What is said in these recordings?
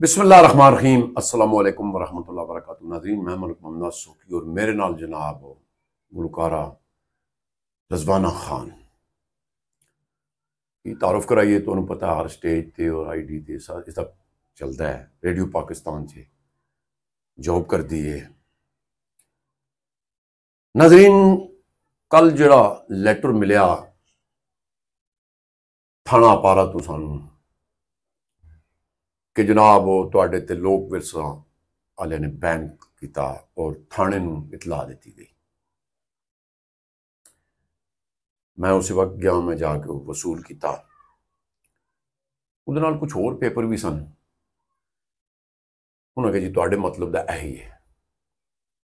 बिस्मिल्लाहिर्रहमानिर्रहीम अस्सलामु अलैकुम वरहमतुल्लाहि वबरकातुहू। नाज़रीन, मैं मलिक मोहम्मद सूकी और मेरे नाल जनाब गुलकारा रज़वाना खान की तारुफ कराइए। तो उन्हें पता हर स्टेज ते और ID ते इस तक चलता है। रेडियो पाकिस्तान से जॉब कर दी है। नाज़रीन, कल जड़ा लैटर मिलिया थाना पारा तो सानू कि जनाब तुहाडे ते लोक विरसा वाले ने बैन किया और थाने नूं इतला दी गई। मैं उस वक्त गया, मैं जाके वसूल किया। उहदे नाल कुछ होर पेपर भी सन। उन्होंने कहा जी तुहाडे मतलब दा यही है।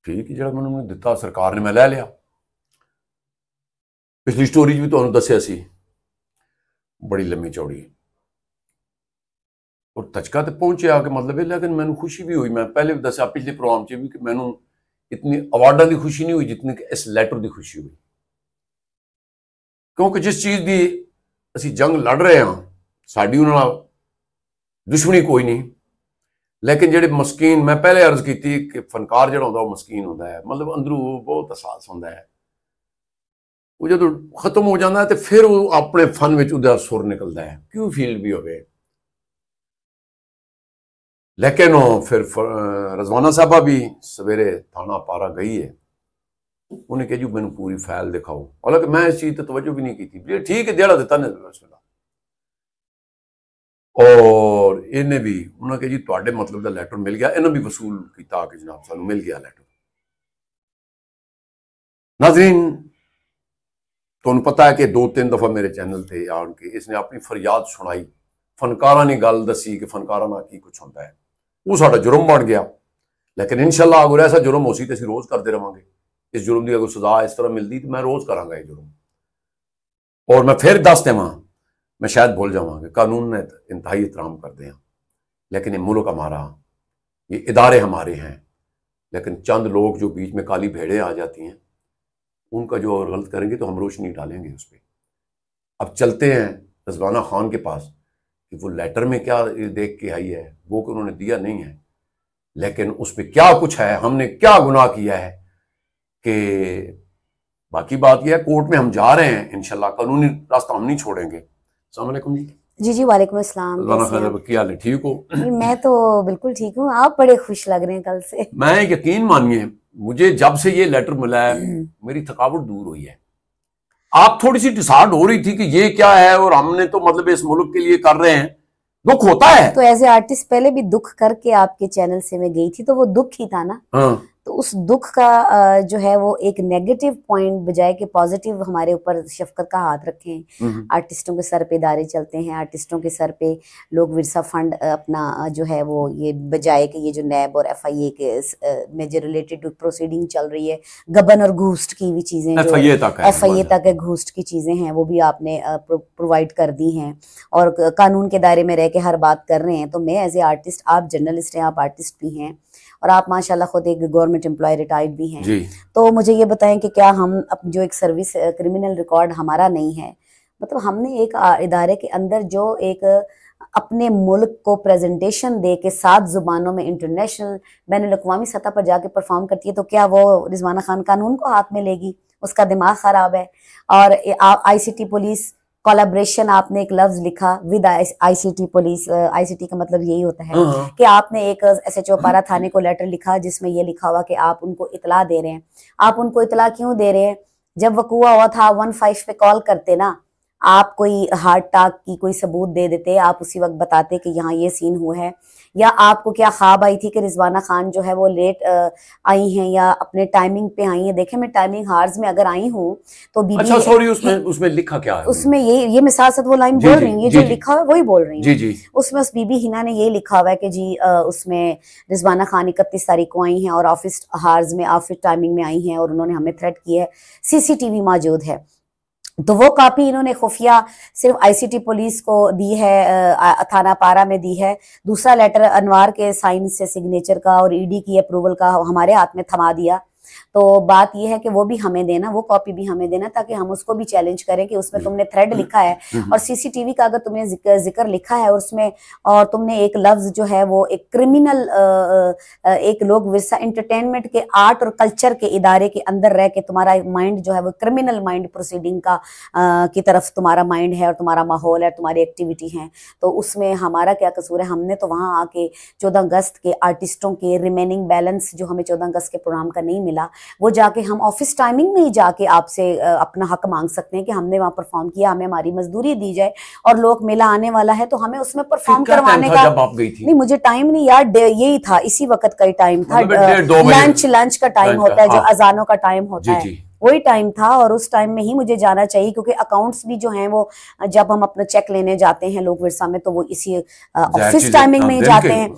ठीक है, जिहड़ा मैनूं दिता सरकार ने मैं लै लिया। पिछली स्टोरी भी तुहानूं दस्सिया सी, बड़ी लम्मी चौड़ी और तचका तो पहुंचया कि मतलब है। लेकिन मैनूं खुशी भी हुई। मैं पहले भी दस्सिया पिछले प्रोग्राम च भी कि मैनूं इतनी अवार्डां की खुशी नहीं हुई जितनी कि इस लैटर की खुशी हुई। क्योंकि जिस चीज़ की असी जंग लड़ रहे हैं, साड़ी उन्हां नाल दुश्मनी कोई नहीं। लेकिन जेडे मस्कीन, मैं पहले अर्ज की थी कि फनकार जो होंदा मस्कीन होंदा है, मतलब अंदरों बहुत एहसास होंदा है। वो जो खत्म हो जाता है तो फिर वो अपने फन में उहदा सुर निकलता है, क्यों फील भी होवे। लेकिन फिर रज़वाना साहबा भी सवेरे थाना पारा गई है। उन्हें कहा जी मैंने पूरी फाइल दिखाओ। हालांकि मैं इस चीज़ पर तवज्जो भी नहीं की थी। ठीक है, दिहाड़ा दिता ने और इन्हें भी उन्होंने कहा जी तुहाडे मतलब दा लैटर मिल गया। इन्हें भी वसूल किया कि जनाब सानू मिल गया लैटर। नाज़रीन, तुहानूं पता है कि 2-3 दफा मेरे चैनल से आन के इसने अपनी फरियाद सुनाई, फनकारां ने गल दसी कि फनकारां नाल की कुछ होंदा है। वो साडा जुर्म बन गया। लेकिन इंशाअल्लाह अगर ऐसा जुर्म हो सी तो असीं रोज़ करते रहांगे। इस जुर्म की अगर सजा इस तरह मिलती तो मैं रोज़ करांगा ये जुर्म। और मैं फिर दस देवां, मैं शायद भूल जावां कि कानून ने इंतहाई एहतराम करते हैं। लेकिन ये मुल्क हमारा, ये इदारे हमारे हैं। लेकिन चंद लोग जो बीच में काली भेड़ें आ जाती हैं, उनका जो और गलत करेंगे तो हम रोशनी डालेंगे उस पर। अब चलते हैं रज़वाना खान के पास कि वो लेटर में क्या देख के आई है, वो कि उन्होंने दिया नहीं है, लेकिन उस पर क्या कुछ है, हमने क्या गुनाह किया है। कि बाकी बात यह है, कोर्ट में हम जा रहे हैं इंशाल्लाह, कानूनी रास्ता हम नहीं छोड़ेंगे। अस्सलाम वालेकुम जी। जी जी, वालेकुम अस्सलाम। क्या हाल है? ठीक हो? मैं तो बिल्कुल ठीक हूँ। आप बड़े खुश लग रहे हैं कल से। मैं यकीन मानिए, मुझे जब से ये लेटर मिला है मेरी थकावट दूर हुई है। आप थोड़ी सी डिसार्ड हो रही थी कि ये क्या है, और हमने तो मतलब इस मुल्क के लिए कर रहे हैं। दुख होता है तो एज ए आर्टिस्ट पहले भी दुख करके आपके चैनल से मैं गई थी, तो वो दुख ही था ना। हाँ। तो उस दुख का जो है वो एक नेगेटिव पॉइंट बजाय के पॉजिटिव हमारे ऊपर शफकत का हाथ रखें। आर्टिस्टों के सर पे इदारे चलते हैं, आर्टिस्टों के सर पे लोग विरसा फंड अपना जो है वो ये बजाय कि ये जो नैब और FIA के में जो रिलेटेड प्रोसीडिंग चल रही है, गबन और घूस्ट की भी चीज़ें, जो FIA तक है, घूस्ट की चीज़ें हैं, वो भी आपने प्रोवाइड कर दी हैं और कानून के दायरे में रह के हर बात कर रहे हैं। तो मैं एज ए आर्टिस्ट, आप जर्नलिस्ट हैं, आप आर्टिस्ट भी हैं और आप माशाल्लाह खुद एक गवर्नमेंट एम्प्लॉय रिटायर्ड भी हैं। तो मुझे ये बताएं कि क्या हम जो एक सर्विस क्रिमिनल रिकॉर्ड हमारा नहीं है, मतलब हमने एक इदारे के अंदर जो एक अपने मुल्क को प्रेजेंटेशन दे के 7 जुबानों में इंटरनेशनल बैनुल-अक़वामी सतह पर जाके परफॉर्म करती है, तो क्या वो रिज़वाना खान कानून को हाथ में लेगी? उसका दिमाग खराब है। और ICT पुलिस कोलैबोरेशन, आपने एक लफ्ज लिखा विद ICT पुलिस। ICT का मतलब यही होता है कि आपने एक SHO पारा थाने को लेटर लिखा जिसमें यह लिखा हुआ कि आप उनको इतला दे रहे हैं। आप उनको इतला क्यों दे रहे हैं? जब वकूआ हुआ था 15 पे कॉल करते ना, आप कोई हार्ट अटैक की कोई सबूत दे देते, आप उसी वक्त बताते कि यहाँ ये सीन हुआ है। या आपको क्या ख्वाब आई थी कि रिज़वाना खान जो है वो लेट आई हैं या अपने टाइमिंग पे आई हैं? देखें, मैं टाइमिंग हार्स में अगर आई हूँ तो बीबी, अच्छा सॉरी, उसमें लिखा क्या है? उसमें ये मैं साथ साथ वो लाइन बोल रही हूँ, ये जो लिखा है वही बोल रही हूँ। उसमें उस बीबी हिना ने ये लिखा हुआ है कि जी उसमें रिज़वाना खान 31 तारीख को आई हैं और ऑफिस हार्स में, ऑफिस टाइमिंग में आई हैं और उन्होंने हमें थ्रेट किया है, CCTV मौजूद है। तो वो कॉपी इन्होंने खुफिया सिर्फ ICT पुलिस को दी है, थाना पारा में दी है। दूसरा लेटर अनवार के साइन से सिग्नेचर का और ED की अप्रूवल का हमारे हाथ में थमा दिया। तो बात यह है कि वो भी हमें देना, वो कॉपी भी हमें देना, ताकि हम उसको भी चैलेंज करें कि उसमें तुमने थ्रेड लिखा है और सीसीटीवी का अगर तुमने जिक्र लिखा है उसमें, और तुमने एक लफ्ज जो है वो एक क्रिमिनल, एक लोक विरसा एंटरटेनमेंट के आर्ट और कल्चर के इदारे के अंदर रह के तुम्हारा माइंड जो है वो क्रिमिनल माइंड प्रोसीडिंग का की तरफ तुम्हारा माइंड है और तुम्हारा माहौल है, तुम्हारी एक्टिविटी है, तो उसमें हमारा क्या कसूर है? हमने तो वहां आके 14 अगस्त के आर्टिस्टों के रिमेनिंग बैलेंस जो हमें 14 अगस्त के प्रोग्राम का नहीं मिला, वो जाके हम ऑफिस टाइमिंग में ही जाके आपसे अपना हक मांग सकते हैं कि हमने वहां परफॉर्म किया, हमें हमारी मजदूरी दी जाए, और लोक मेला आने वाला है तो हमें उसमें परफॉर्म करवाने का। जब आप गई थी? नहीं, मुझे टाइम नहीं यार, यही था, इसी वक्त का ही टाइम था, लंच का टाइम होता है, जो अजानों का टाइम होता है, वही टाइम था, और उस टाइम में ही मुझे जाना चाहिए, क्योंकि अकाउंट्स भी जो हैं वो जब हम अपना चेक लेने जाते हैं लोक विरसा में तो वो इसी ऑफिस टाइमिंग में ही जाते हैं,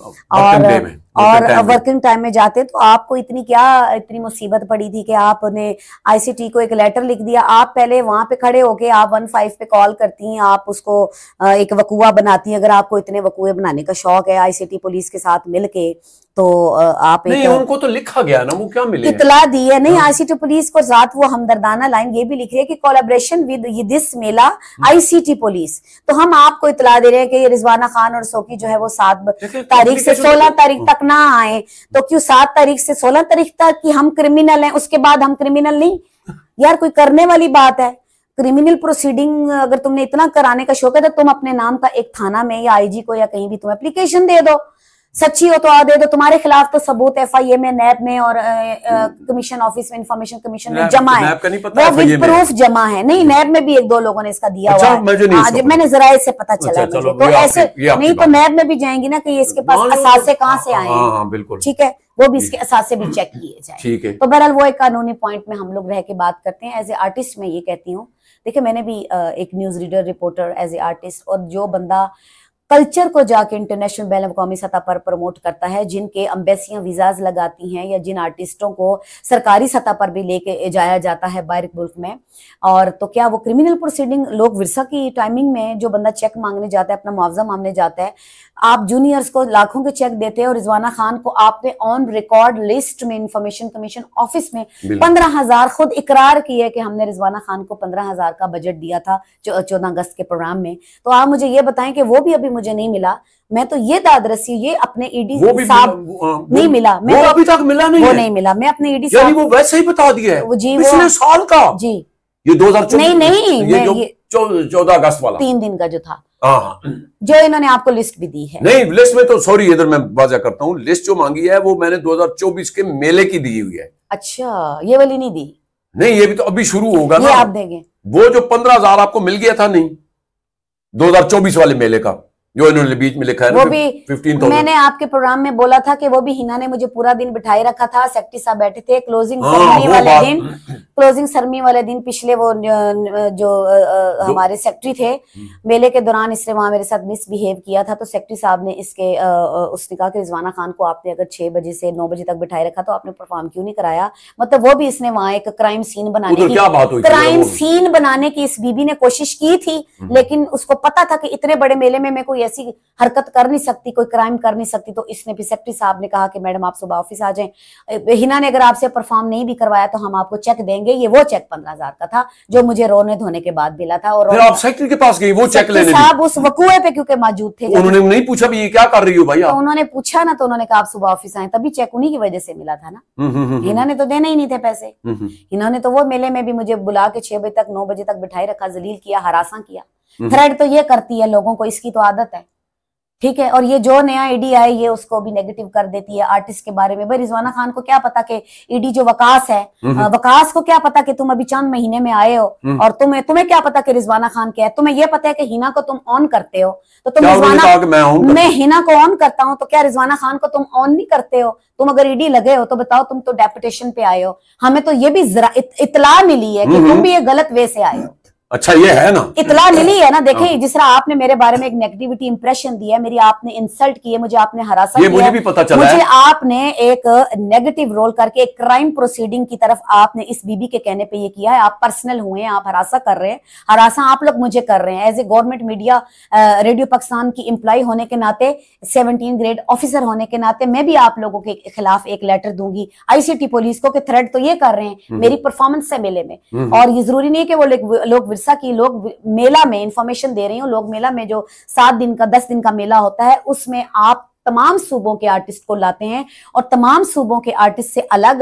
और वर्किंग टाइम में जाते हैं। तो आपको इतनी मुसीबत पड़ी थी कि आपने आईसीटी को एक लेटर लिख दिया, आप पहले वहां पे खड़े होके आप 15 पे कॉल करती हैं, आप उसको एक वकूआ बनाती हैं, अगर आपको इतने वकूए बनाने का शौक है आईसीटी पुलिस के साथ मिलके, तो आप नहीं, उनको तो लिखा गया ना, वो क्या मिले, इतला दी है। नहीं, आईसीटी पुलिस को साथ वो हमदर्दाना लाइन ये भी लिख रही है कि collaboration with this Mela ICT police, तो हम आपको इतला दे रहे हैं कि ये रिजवाना खान और सोकी जो है वो 7 तारीख से 16 तारीख तक ना आए, तो क्यों 7 तारीख से 16 तारीख तक कि हम क्रिमिनल हैं, उसके बाद हम क्रिमिनल नहीं? यार कोई करने वाली बात है? क्रिमिनल प्रोसीडिंग अगर तुमने इतना कराने का शौक है तो तुम अपने नाम का एक थाना में या आईजी को या कहीं भी तुम एप्लीकेशन दे दो, सच्ची हो तो आ दे दो, तुम्हारे खिलाफ तो सबूत एफआईए में, नैब में और कमीशन ऑफिस में, इंफॉर्मेशन कमीशन में जमा है, वो विद प्रूफ जमा है। नहीं, नैब में भी 1-2 लोगों ने इसका दिया हुआ है, मैंने जराये से पता चला है मुझे, तो ऐसे नहीं तो नैब में भी जाएंगी ना कि इसके पास असासे कहाँ से आए हैं, ठीक है, वो भी इसके असासे भी चेक किए जाए। तो बहरहाल वो एक कानूनी पॉइंट में हम लोग रह के बात करते हैं। एज ए आर्टिस्ट मैं ये कहती हूँ, देखिए मैंने भी एक news reader, reporter, as a artist, और जो बंदा कल्चर को जाके इंटरनेशनल बैन अवी सतह पर प्रमोट करता है, जिनके एम्बेसियां वीजाज लगाती हैं, या जिन आर्टिस्टों को सरकारी सतह पर भी लेके जाया जाता है बाहर मुल्क में, और तो क्या वो क्रिमिनल प्रोसीडिंग लोक विरसा की टाइमिंग में जो बंदा चेक मांगने जाता है, अपना मुआवजा मांगने जाता है, आप जूनियर्स को लाखों के चेक देते हैं, और रिजवाना खान को आपने ऑन रिकॉर्ड लिस्ट में इंफॉर्मेशन कमीशन ऑफिस में 15,000 खुद इकरार किए कि हमने रिजवाना खान को 15,000 का बजट दिया था 14 अगस्त के प्रोग्राम में। तो आप मुझे ये बताएं कि वो भी अभी मुझे नहीं मिला। मैं तो ये दादरसी, ये अपने ईडी साहब नहीं मिला, मैं वो अभी तक मिला नहीं, वो नहीं मिला, मैं अपने ईडी साहब वो वैसे ही बता दिया है जी, पिछले साल का जी, ये 2024 नहीं ये 14 अगस्त वाला 3 दिन का जो था, हाँ, जो इन्होंने आपको लिस्ट भी दी है। नहीं, लिस्ट में तो सॉरी इधर मैं वाजा करता हूँ, लिस्ट जो मांगी है वो मैंने 2024 के मेले की दी हुई है। अच्छा, ये वाली नहीं दी? नहीं, ये भी तो अभी शुरू होगा ना, आप देंगे। वो जो 15,000 आपको मिल गया था, नहीं 2024 वाले मेले का जो इन्होंने बीच में लिखा है, वो भी 15,000 मैंने आपके प्रोग्राम में बोला था कि वो भी हिना ने मुझे पूरा दिन बिठाए रखा था, सेक्रेटरी साहब बैठे थे, क्लोजिंग सेरेमनी वाले दिन पिछले वो जो हमारे सेक्रेटरी थे मेले के दौरान, इसने वहां मेरे साथ मिसबिहेव किया था, तो सेक्रेटरी साहब ने इसके उसने कहा कि रिजवाना खान को आपने अगर 6 बजे से 9 बजे तक बिठाए रखा तो आपने परफॉर्म क्यों नहीं कराया? मतलब वो भी इसने वहां एक क्राइम सीन बनाने की इस बीबी ने कोशिश की थी, लेकिन उसको पता था कि इतने बड़े मेले में मैं कोई ऐसी हरकत कर नहीं सकती, कोई क्राइम कर नहीं सकती, तो इसने भी सेक्रेटरी साहब ने कहा कि मैडम आप सुबह ऑफिस आ जाएं, हिना ने अगर आपसे परफॉर्म नहीं भी करवाया तो हम आपको चेक देंगे। ये वो चेक 15,000 का था जो मुझे रोने धोने के बाद मिला था। और फिर आप सेक्रेटरी के पास गई वो चेक लेने? साहब उस वकूए पे क्योंकि मौजूद थे, उन्होंने नहीं पूछा भी ये क्या कर रही हो भाई? तो उन्होंने पूछा ना, तो उन्होंने कहा आप सुबह ऑफिस आए, तभी चेक उन्हीं की वजह से मिला था ना। हिना ने तो देने ही नहीं थे पैसे, इन्होंने तो वो मेले में भी मुझे बुला के 6 बजे तक 9 बजे तक बिठाई रखा, जलील किया, हरासा किया। थ्रेड तो ये करती है लोगों को, इसकी तो आदत है, ठीक है। और ये जो नया ईडी आए ये उसको भी नेगेटिव कर देती है आर्टिस्ट के बारे में। भाई रिजवाना खान को क्या पता कि ईडी जो वकास है, वकास को क्या पता कि तुम अभी चंद महीने में आए हो, और तुम्हें क्या पता कि रिजवाना खान क्या है? तुम्हें ये पता है कि हिना को तुम ऑन करते हो, तो तुम मैं हिना को ऑन करता हूं, तो क्या रिजवाना खान को तुम ऑन नहीं करते हो? तुम अगर ईडी लगे हो तो बताओ, तुम तो डेपुटेशन पे आए हो, हमें तो ये भी जरा इतला मिली है कि तुम भी ये गलत वे से आए हो। अच्छा ये है ना, इतला मिली है ना। देखिए जिस तरह आपने मेरे बारे में एक नेगेटिविटी इंप्रेशन दिया, मेरी आपने इंसल्ट की है, मुझे आपने हरासा किया, मुझे भी पता चला मुझे है। आपने एक नेगेटिव रोल करके एक क्राइम प्रोसीडिंग की तरफ आपने इस बीबी के कहने पे ये किया है। आप पर्सनल हुए हैं, आप हरासा कर रहे हैं, हरासा आप लोग मुझे कर रहे हैं। As a government media radio Pakistan की एम्प्लॉय होने के नाते, 17 ग्रेड ऑफिसर होने के नाते मैं भी आप लोगों के खिलाफ एक लेटर दूंगी ICT पुलिस को कि थ्रेड तो ये कर रहे हैं मेरी परफॉर्मेंस से मेले में। और ये जरूरी नहीं है कि वो लोग विरसा की लोग मेला में इंफॉर्मेशन दे रही हूँ। लोग मेला में जो 7 दिन का 10 दिन का मेला होता है उसमें आप तमाम सूबों के आर्टिस्ट को लाते हैं और तमाम सूबों के आर्टिस्ट से अलग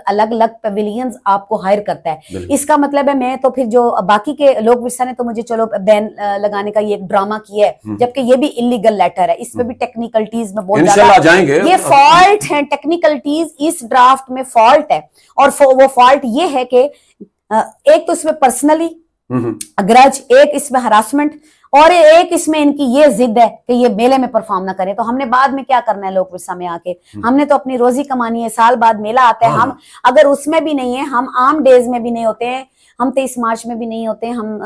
अलग पेविलियंस आपको हायर करता है। इसका मतलब है मैं तो फिर जो बाकी के लोग विरसा ने तो मुझे चलो बैन लगाने का ये एक ड्रामा किया है, जबकि ये भी इलीगल लेटर है। इसमें भी टेक्निकलिटीज में बहुत ज्यादा ये फॉल्ट है, टेक्निकलिटीज इस ड्राफ्ट में फॉल्ट है। और वो फॉल्ट ये है कि एक तो इसमें पर्सनली ग्रज, एक इसमें हरासमेंट, और एक इसमें इनकी ये जिद है कि ये मेले में परफॉर्म ना करें। तो हमने बाद में क्या करना है लोक विरसा में आके? हमने तो अपनी रोजी कमानी है। साल बाद मेला आता है, हम अगर उसमें भी नहीं है, हम आम डेज में भी नहीं होते हैं, हम 23 मार्च में भी नहीं होते हैं, हम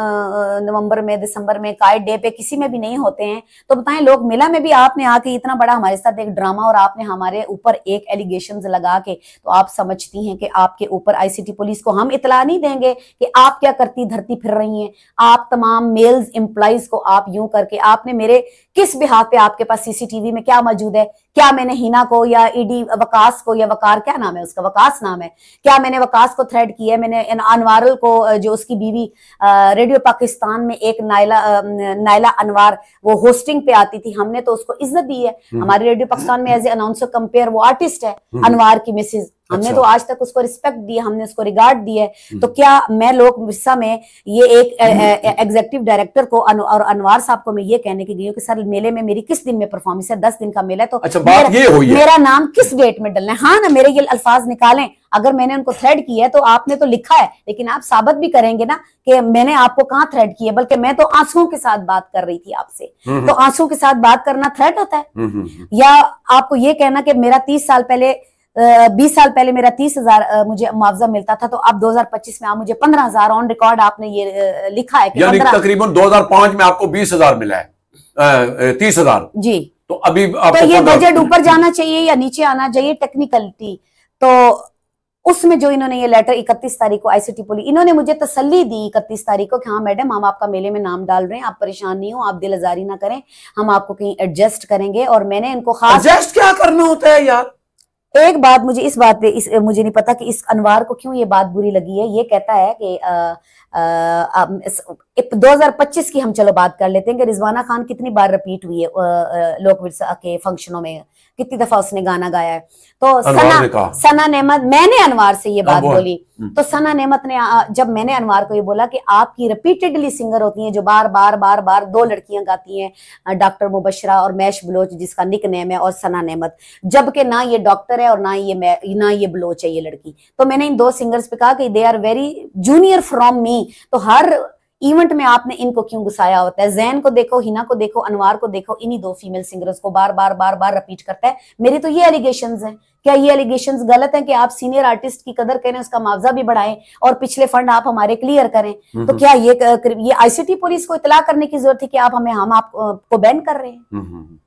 नवंबर में, दिसंबर में, काइट डे पे किसी में भी नहीं होते हैं। तो बताएं लोक मेला में भी आपने आके इतना बड़ा हमारे साथ एक ड्रामा और आपने हमारे ऊपर एक एलिगेशंस लगा के, तो आप समझती हैं कि आपके ऊपर ICT पुलिस को हम इतला नहीं देंगे कि आप क्या करती धरती फिर रही हैं। आप तमाम मेल्स एम्प्लॉइज को आप यूं करके, आपने मेरे किस बिहाफ पे आपके पास CCTV में क्या मौजूद है? क्या मैंने हिना को या ईडी वकास को, या वकार क्या नाम है उसका, वकास नाम है, क्या मैंने वकास को थ्रेड किया है? मैंने अनवारुल को, जो उसकी बीवी रेडियो पाकिस्तान में एक नायला अनवार वो होस्टिंग पे आती थी, हमने तो उसको इज्जत दी है। हमारे रेडियो पाकिस्तान में एज ए अनाउंसर कंपेयर वो आर्टिस्ट है, अनवार की मिसेज, हमने तो आज तक उसको रिस्पेक्ट दी, हमने उसको रिगार्ड दी है। तो क्या मैं लोक विरसा में ये एक एग्जीक्यूटिव डायरेक्टर को और अनवार साहब को मैं ये कहने की गई हूँ कि सर मेले में मेरी किस दिन में परफॉर्मेंस है? 10 दिन का मेला है, तो अच्छा, बात ये हुई है। मेरा नाम किस डेट में डलना है? हाँ ना, मेरे ये अल्फाज निकालें। अगर मैंने उनको थ्रेड किया है तो आपने तो लिखा है, लेकिन आप साबित भी करेंगे ना कि मैंने आपको कहाँ थ्रेड किया। बल्कि मैं तो आंसुओं के साथ बात कर रही थी आपसे। तो आंसुओं के साथ बात करना थ्रेड होता है? या आपको ये कहना कि मेरा 20 साल पहले मेरा 30,000 मुझे मुआवजा मिलता था, तो अब 2025 में आप मुझे 15,000 ऑन रिकॉर्ड आपने ये लिखा है कि तकरीबन 2005 में आपको 20,000 मिला है, 30,000 जी। तो अभी तो ये बजट ऊपर जाना चाहिए या नीचे आना चाहिए? टेक्निकलिटी तो उसमें जो इन्होंने ये लेटर 31 तारीख को ICT पुलिस, इन्होंने मुझे तसल्ली दी 31 तारीख को कि हाँ मैडम हम आपका मेले में नाम डाल रहे हैं, आप परेशान नहीं हो, आप दिल आजारी ना करें, हम आपको कहीं एडजस्ट करेंगे। और मैंने इनको खास एडजस्ट क्या करना होता है यार? एक बात मुझे इस बात पे मुझे नहीं पता कि इस अनवार को क्यों ये बात बुरी लगी है। ये कहता है कि 2025 की हम चलो बात कर लेते हैं कि रिजवाना खान कितनी बार रिपीट हुई है लोक विरसा के फंक्शनों में, कितनी दफा उसने गाना गाया है। तो सना नेमत, मैंने अनवार से ये बात बोली, तो सना नेमत ने जब मैंने अनवार को ये बोला कि आपकी रिपीटेडली सिंगर होती हैं जो बार बार 2 लड़कियां गाती हैं, डॉक्टर मुबशरा और मैश बलोच जिसका निक नेम है, और सना नेमत, जबकि ना ये डॉक्टर है और ना ये बलोच है ये लड़की। तो मैंने इन 2 सिंगर्स पे कहा कि they are very junior from me. तो हर इवेंट में आपने इनको क्यों गुस्साया होता है? जैन को देखो, हिना को देखो, अनवार को देखो, इन्हीं 2 फीमेल सिंगर्स को बार बार रिपीट करता है। मेरी तो ये एलिगेशंस हैं। क्या ये एलिगेशंस गलत हैं कि आप सीनियर आर्टिस्ट की कदर करें, उसका मुआवजा भी बढ़ाएं और पिछले फंड आप हमारे क्लियर करें? तो क्या ये ICT पुलिस को इतला करने की जरूरत है कि हम आपको बैन कर रहे हैं?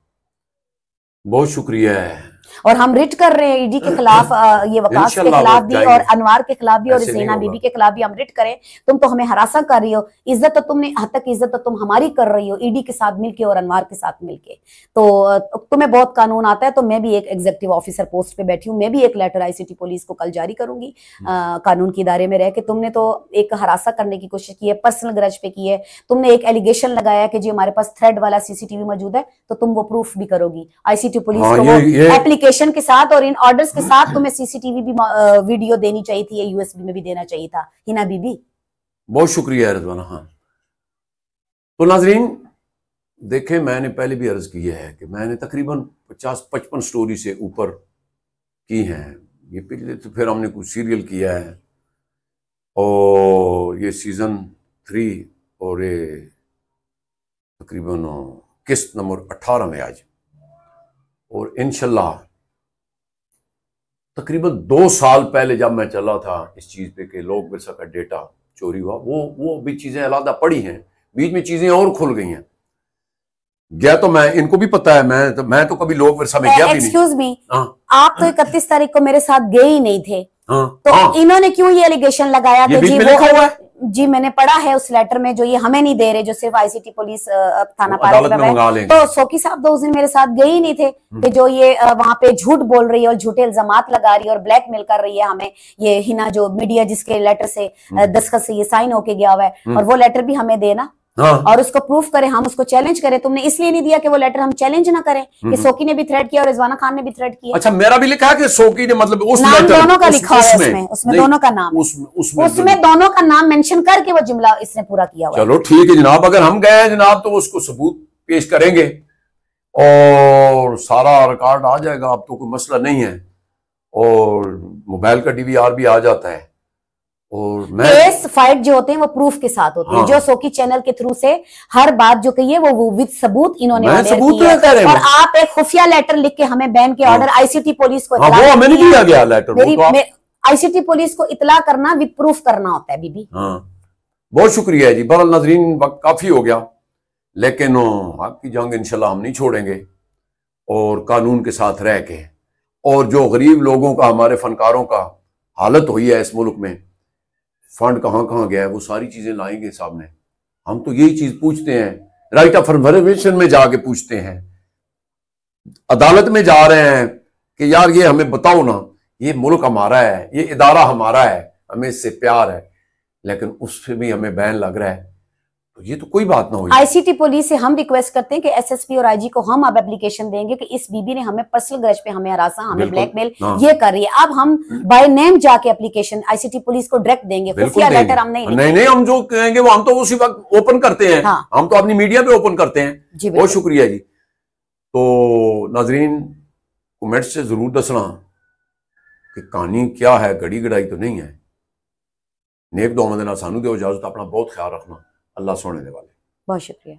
बहुत शुक्रिया है। और हम रिट कर रहे हैं ईडी के खिलाफ, ये वकास के खिलाफ भी और अनवार के खिलाफ भी और ज़ीना बीबी के खिलाफ भी हम रिट करें। तुम तो हमें हरासा कर रही हो, इज्जत तो तुमने हद तक इज्जत तो तुम हमारी कर रही हो ईडी के साथ मिलके और अनवार के साथ मिलके। तो तुम्हें बहुत कानून आता है। तो मैं भी एक एग्जीक्यूटिव ऑफिसर पोस्ट पे बैठी हूँ, मैं भी एक लेटर ICT पुलिस को कल जारी करूंगी कानून के इदारे में रह के। तुमने तो एक हरासा करने की कोशिश की है, पर्सनल ग्रज पे की है, तुमने एक एलिगेशन लगाया कि जी हमारे पास थ्रेड वाला CCTV मौजूद है, तो तुम वो प्रूफ भी करोगी ICT पुलिस को वो एप्लीकेशन के साथ और इन ऑर्डर्स के साथ। तुम्हें CCTV भी वीडियो देनी चाहिए थी या USB में भी देना चाहिए था, हिना बीबी। बहुत शुक्रिया रिजवाना। हाँ, तो नाजरीन देखें, मैंने पहले भी अर्ज किया है कि मैंने तकरीबन 50-55 स्टोरी से ऊपर की हैं। ये पिछले तो फिर हमने कुछ सीरियल किया है और ये सीजन 3 और ये तकरीबन किस्त नंबर 18 में आज, और इंशाल्लाह तकरीबन 2 साल पहले जब मैं चला था इस चीज़ पे कि लोक विरसा का डेटा चोरी हुआ, वो भी चीजें अलग पड़ी हैं, बीच में चीजें और खुल गई हैं। गया तो मैं, इनको भी पता है, मैं तो कभी लोक विरसा में गया भी नहीं। एक्सक्यूज मी, हाँ आप तो 31 तारीख को मेरे साथ गए ही नहीं थे, हाँ तो हाँ, इन्होंने क्यों ये एलिगेशन लगाया ये कि बीच जी में वो लिखा हुआ है, जी मैंने पढ़ा है उस लेटर में, जो ये हमें नहीं दे रहे, जो सिर्फ आईसीटी पुलिस थाना अदालत में पारा मंगा लेंगे। तो सोकी साहब तो उस दिन मेरे साथ गए ही नहीं थे कि जो ये वहां पे झूठ बोल रही है और झूठे इल्जामात लगा रही है और ब्लैकमेल कर रही है हमें, ये हिना जो मीडिया जिसके लेटर से दस्तखत से ये साइन होके गया हुआ है, और वो लेटर भी हमें देना हाँ और उसको प्रूफ करें, हम उसको चैलेंज करें। तुमने इसलिए नहीं दिया कि वो लेटर हम चैलेंज ना करें कि सोकी ने भी थ्रेट किया और रिजवाना खान ने भी थ्रेट किया। अच्छा, मेरा भी लिखा है कि सोकी ने, मतलब उस नाम लेटर, दोनों का लिखा हुआ है उसमें दोनों का नाम, उसमें दोनों का नाम मेंशन करके वो जुमला इसने पूरा किया हुआ है। चलो ठीक है जनाब, अगर हम गए हैं जनाब तो उसको सबूत पेश करेंगे और सारा रिकॉर्ड आ जाएगा, अब तो कोई मसला नहीं है, और मोबाइल का डीवीआर भी आ जाता है। और मैं केस फाइट जो होते हैं वो प्रूफ के साथ होते हैं, जो सोकी चैनल के थ्रू से हर बात जो कही है वो विद सबूत इन्होंने सबूत कह रहे हैं। और आप एक खुफिया लेटर लिख के हमें बैन के ऑर्डर आईसीटी पुलिस को, वो हमें नहीं दिया गया लेटर, आईसीटी पुलिस को इतला करना विद प्रूफ करना होता है बीबी। हाँ, बहुत शुक्रिया जी। बहरहाल नाजरीन, वक्त काफी हो गया, लेकिन आपकी जंग इंशाल्लाह हम नहीं छोड़ेंगे, और कानून के साथ रह के, और जो गरीब लोगों का, हमारे फनकारों का हालत हुई है इस मुल्क में, फंड कहाँ कहाँ गया है, वो सारी चीजें लाएंगे सामने। हम तो यही चीज पूछते हैं, राइट ऑफ इन्फॉर्मेशन में जाके पूछते हैं, अदालत में जा रहे हैं कि यार ये हमें बताओ ना, ये मुल्क हमारा है, ये इदारा हमारा है, हमें इससे प्यार है, लेकिन उस पर भी हमें बैन लग रहा है, तो ये तो कोई बात ना हुई। आईसीटी पुलिस से हम रिक्वेस्ट करते हैं कि एसएसपी और आईजी को हम अब एप्लीकेशन देंगे कि इस बीबी ने हमें पर्सनल ग्रज पे हमें हरासा, हमें ब्लैकमेल ये कर रही है। अब हम बाय नेम जाके एप्लीकेशन आईसीटी पुलिस को डायरेक्ट देंगे, खुफिया लेटर हम नहीं हम जो कहेंगे वो हम तो उसी वक्त ओपन करते हैं। हाँ। हम तो अपनी मीडिया पे ओपन करते हैं जी। बहुत शुक्रिया जी। तो नाजरीन, कमेंट से जरूर दसना कि कहानी क्या है, गड़ी गड़ाई तो नहीं है। नेक दुआ मंदना सानू दो इजाजत, अपना बहुत ख्याल रखना, अल्लाह सोने दे वाले। बहुत शुक्रिया।